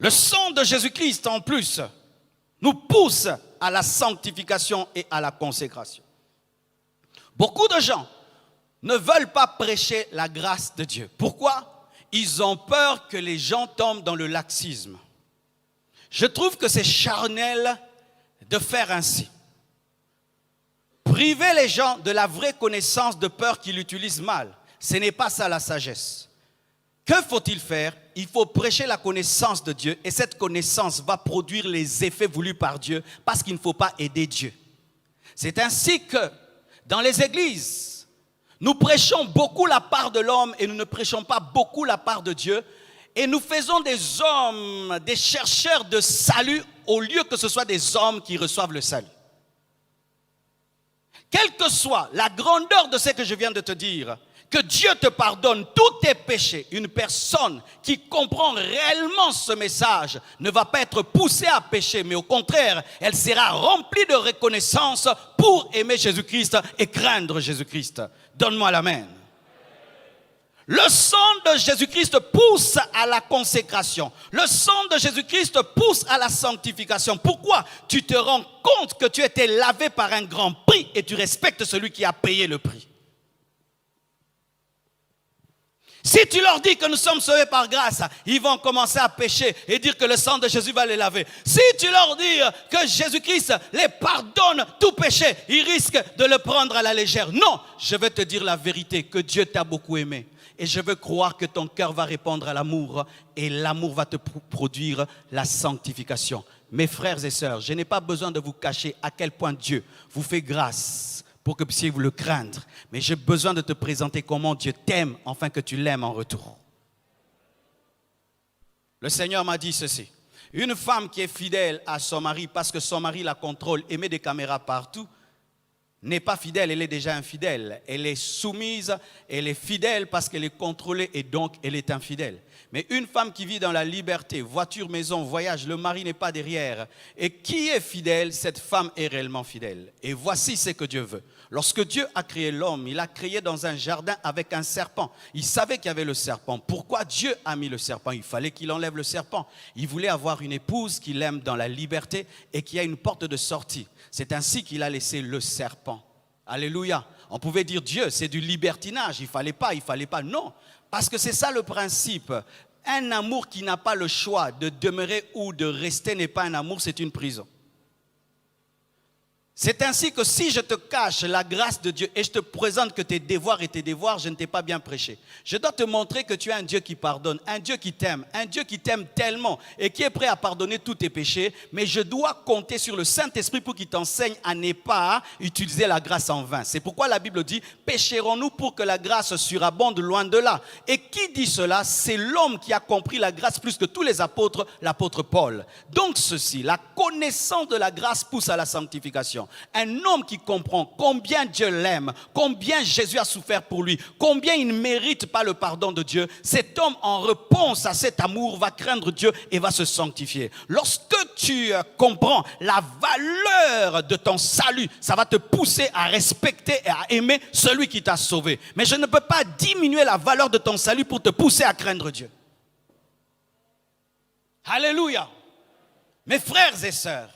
Le sang de Jésus-Christ, en plus, nous pousse à la sanctification et à la consécration. Beaucoup de gens ne veulent pas prêcher la grâce de Dieu. Pourquoi? Ils ont peur que les gens tombent dans le laxisme. Je trouve que c'est charnel de faire ainsi. Priver les gens de la vraie connaissance de peur qu'ils l'utilisent mal, ce n'est pas ça la sagesse. Que faut-il faire? Il faut prêcher la connaissance de Dieu et cette connaissance va produire les effets voulus par Dieu parce qu'il ne faut pas aider Dieu. C'est ainsi que dans les églises, nous prêchons beaucoup la part de l'homme et nous ne prêchons pas beaucoup la part de Dieu et nous faisons des hommes, des chercheurs de salut au lieu que ce soit des hommes qui reçoivent le salut. Quelle que soit la grandeur de ce que je viens de te dire, que Dieu te pardonne tous tes péchés, une personne qui comprend réellement ce message ne va pas être poussée à pécher, mais au contraire, elle sera remplie de reconnaissance pour aimer Jésus-Christ et craindre Jésus-Christ. Donne-moi l'amen. Le sang de Jésus-Christ pousse à la consécration. Le sang de Jésus-Christ pousse à la sanctification. Pourquoi? Tu te rends compte que tu as été lavé par un grand prix et tu respectes celui qui a payé le prix. Si tu leur dis que nous sommes sauvés par grâce, ils vont commencer à pécher et dire que le sang de Jésus va les laver. Si tu leur dis que Jésus-Christ les pardonne tout péché, ils risquent de le prendre à la légère. Non, je vais te dire la vérité, que Dieu t'a beaucoup aimé. Et je veux croire que ton cœur va répondre à l'amour et l'amour va te produire la sanctification. Mes frères et sœurs, je n'ai pas besoin de vous cacher à quel point Dieu vous fait grâce pour que vous puissiez vous le craindre. Mais j'ai besoin de te présenter comment Dieu t'aime, afin que tu l'aimes en retour. Le Seigneur m'a dit ceci. Une femme qui est fidèle à son mari parce que son mari la contrôle et met des caméras partout, n'est pas fidèle, elle est déjà infidèle. Elle est soumise, elle est fidèle parce qu'elle est contrôlée et donc elle est infidèle. Mais une femme qui vit dans la liberté, voiture, maison, voyage, le mari n'est pas derrière. Et qui est fidèle? Cette femme est réellement fidèle. Et voici ce que Dieu veut. Lorsque Dieu a créé l'homme, il l'a créé dans un jardin avec un serpent. Il savait qu'il y avait le serpent. Pourquoi Dieu a mis le serpent? Il fallait qu'il enlève le serpent. Il voulait avoir une épouse qu'il aime dans la liberté et qui a une porte de sortie. C'est ainsi qu'il a laissé le serpent. Alléluia. On pouvait dire Dieu, c'est du libertinage. Il fallait pas. Non, parce que c'est ça le principe. Un amour qui n'a pas le choix de demeurer ou de rester n'est pas un amour, c'est une prison. C'est ainsi que si je te cache la grâce de Dieu et je te présente que tes devoirs et tes devoirs, je ne t'ai pas bien prêché. Je dois te montrer que tu as un Dieu qui pardonne, un Dieu qui t'aime tellement et qui est prêt à pardonner tous tes péchés. Mais je dois compter sur le Saint-Esprit pour qu'il t'enseigne à ne pas utiliser la grâce en vain. C'est pourquoi la Bible dit, pécherons-nous pour que la grâce surabonde? Loin de là. Et qui dit cela? C'est l'homme qui a compris la grâce plus que tous les apôtres, l'apôtre Paul. Donc ceci, la connaissance de la grâce pousse à la sanctification. Un homme qui comprend combien Dieu l'aime, combien Jésus a souffert pour lui, combien il ne mérite pas le pardon de Dieu, cet homme en réponse à cet amour va craindre Dieu et va se sanctifier. Lorsque tu comprends la valeur de ton salut, ça va te pousser à respecter et à aimer celui qui t'a sauvé. Mais je ne peux pas diminuer la valeur de ton salut pour te pousser à craindre Dieu. Alléluia. Mes frères et sœurs,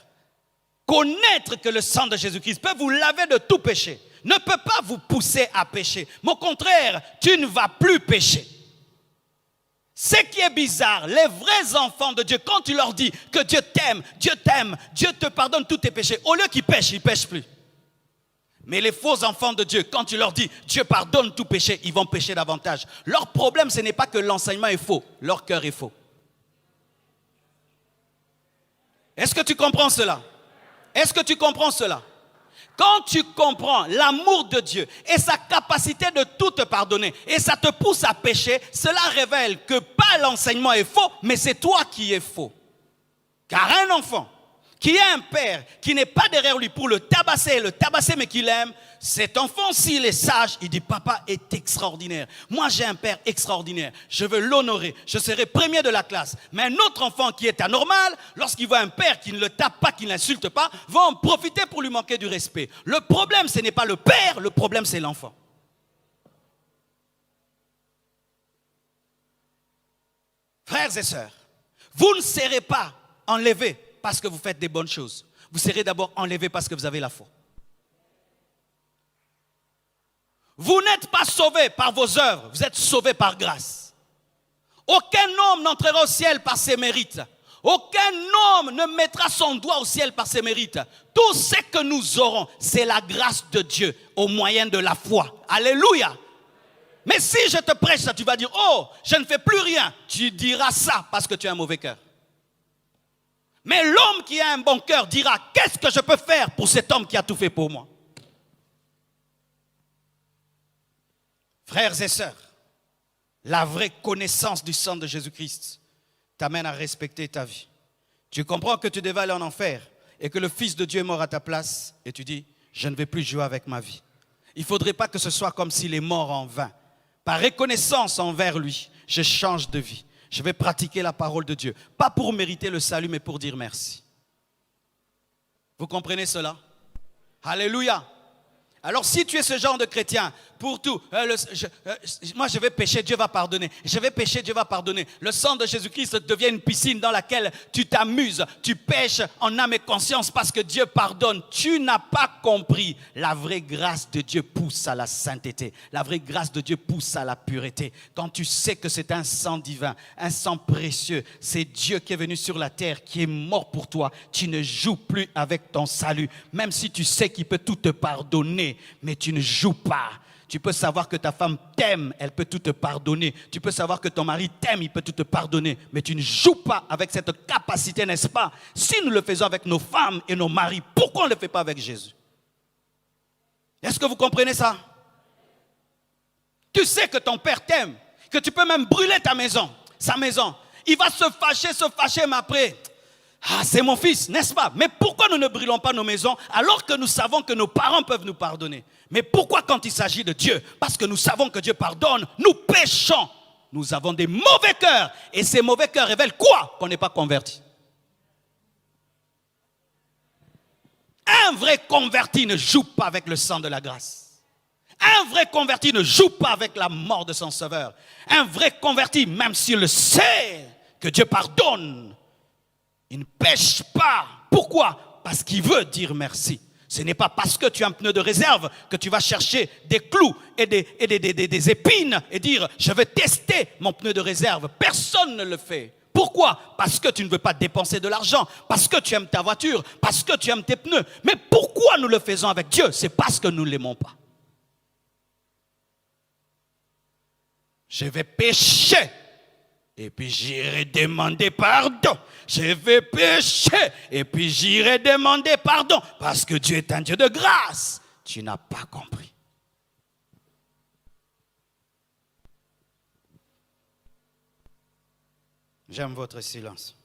connaître que le sang de Jésus-Christ peut vous laver de tout péché ne peut pas vous pousser à pécher. Mais au contraire, tu ne vas plus pécher. Ce qui est bizarre, les vrais enfants de Dieu, quand tu leur dis que Dieu t'aime, Dieu te pardonne tous tes péchés, au lieu qu'ils pêchent, ils ne pêchent plus. Mais les faux enfants de Dieu, quand tu leur dis Dieu pardonne tout péché, ils vont pécher davantage. Leur problème, ce n'est pas que l'enseignement est faux, leur cœur est faux. Est-ce que tu comprends cela? Est-ce que tu comprends cela? Quand tu comprends l'amour de Dieu et sa capacité de tout te pardonner et ça te pousse à pécher, cela révèle que pas l'enseignement est faux, mais c'est toi qui es faux. Car un enfant qui a un père qui n'est pas derrière lui pour le tabasser mais qu'il aime, cet enfant, s'il est sage, il dit papa est extraordinaire. Moi j'ai un père extraordinaire, je veux l'honorer, je serai premier de la classe. Mais un autre enfant qui est anormal, lorsqu'il voit un père qui ne le tape pas, qui ne l'insulte pas, va en profiter pour lui manquer du respect. Le problème ce n'est pas le père, le problème c'est l'enfant. Frères et sœurs, Vous ne serez pas enlevé parce que vous faites des bonnes choses. Vous serez d'abord enlevé parce que vous avez la foi. Vous n'êtes pas sauvé par vos œuvres, vous êtes sauvé par grâce. Aucun homme n'entrera au ciel par ses mérites. Aucun homme ne mettra son doigt au ciel par ses mérites. Tout ce que nous aurons, c'est la grâce de Dieu au moyen de la foi. Alléluia. Mais si je te prêche ça, tu vas dire, oh, je ne fais plus rien. Tu diras ça parce que tu as un mauvais cœur. Mais l'homme qui a un bon cœur dira, qu'est-ce que je peux faire pour cet homme qui a tout fait pour moi? Frères et sœurs, la vraie connaissance du sang de Jésus-Christ t'amène à respecter ta vie. Tu comprends que tu devais aller en enfer et que le Fils de Dieu est mort à ta place et tu dis, je ne vais plus jouer avec ma vie. Il ne faudrait pas que ce soit comme s'il est mort en vain. Par reconnaissance envers lui, je change de vie. Je vais pratiquer la parole de Dieu. Pas pour mériter le salut, mais pour dire merci. Vous comprenez cela? Alléluia. Alors si tu es ce genre de chrétien, pour tout, moi je vais pécher, Dieu va pardonner. Je vais pécher, Dieu va pardonner. Le sang de Jésus-Christ devient une piscine dans laquelle tu t'amuses. Tu pêches en âme et conscience parce que Dieu pardonne. Tu n'as pas compris. La vraie grâce de Dieu pousse à la sainteté. La vraie grâce de Dieu pousse à la pureté. Quand tu sais que c'est un sang divin, un sang précieux, c'est Dieu qui est venu sur la terre, qui est mort pour toi. Tu ne joues plus avec ton salut. Même si tu sais qu'il peut tout te pardonner, mais tu ne joues pas. Tu peux savoir que ta femme t'aime, elle peut tout te pardonner. Tu peux savoir que ton mari t'aime, il peut tout te pardonner. Mais tu ne joues pas avec cette capacité, n'est-ce pas? Si nous le faisons avec nos femmes et nos maris, pourquoi on ne le fait pas avec Jésus? Est-ce que vous comprenez ça? Tu sais que ton père t'aime, que tu peux même brûler ta maison, sa maison. Il va se fâcher, mais après... Ah, c'est mon fils, n'est-ce pas? Mais pourquoi nous ne brûlons pas nos maisons alors que nous savons que nos parents peuvent nous pardonner? Mais pourquoi quand il s'agit de Dieu? Parce que nous savons que Dieu pardonne, nous péchons. Nous avons des mauvais cœurs. Et ces mauvais cœurs révèlent quoi? Qu'on n'est pas converti. Un vrai converti ne joue pas avec le sang de la grâce. Un vrai converti ne joue pas avec la mort de son sauveur. Un vrai converti, même s'il le sait que Dieu pardonne, il ne pêche pas. Pourquoi? Parce qu'il veut dire merci. Ce n'est pas parce que tu as un pneu de réserve que tu vas chercher des clous et des épines et dire je vais tester mon pneu de réserve. Personne ne le fait. Pourquoi? Parce que tu ne veux pas dépenser de l'argent, parce que tu aimes ta voiture, parce que tu aimes tes pneus. Mais pourquoi nous le faisons avec Dieu? C'est parce que nous ne l'aimons pas. Je vais pécher. Et puis j'irai demander pardon. Je vais pécher. Et puis j'irai demander pardon. Parce que Dieu est un Dieu de grâce. Tu n'as pas compris. J'aime votre silence.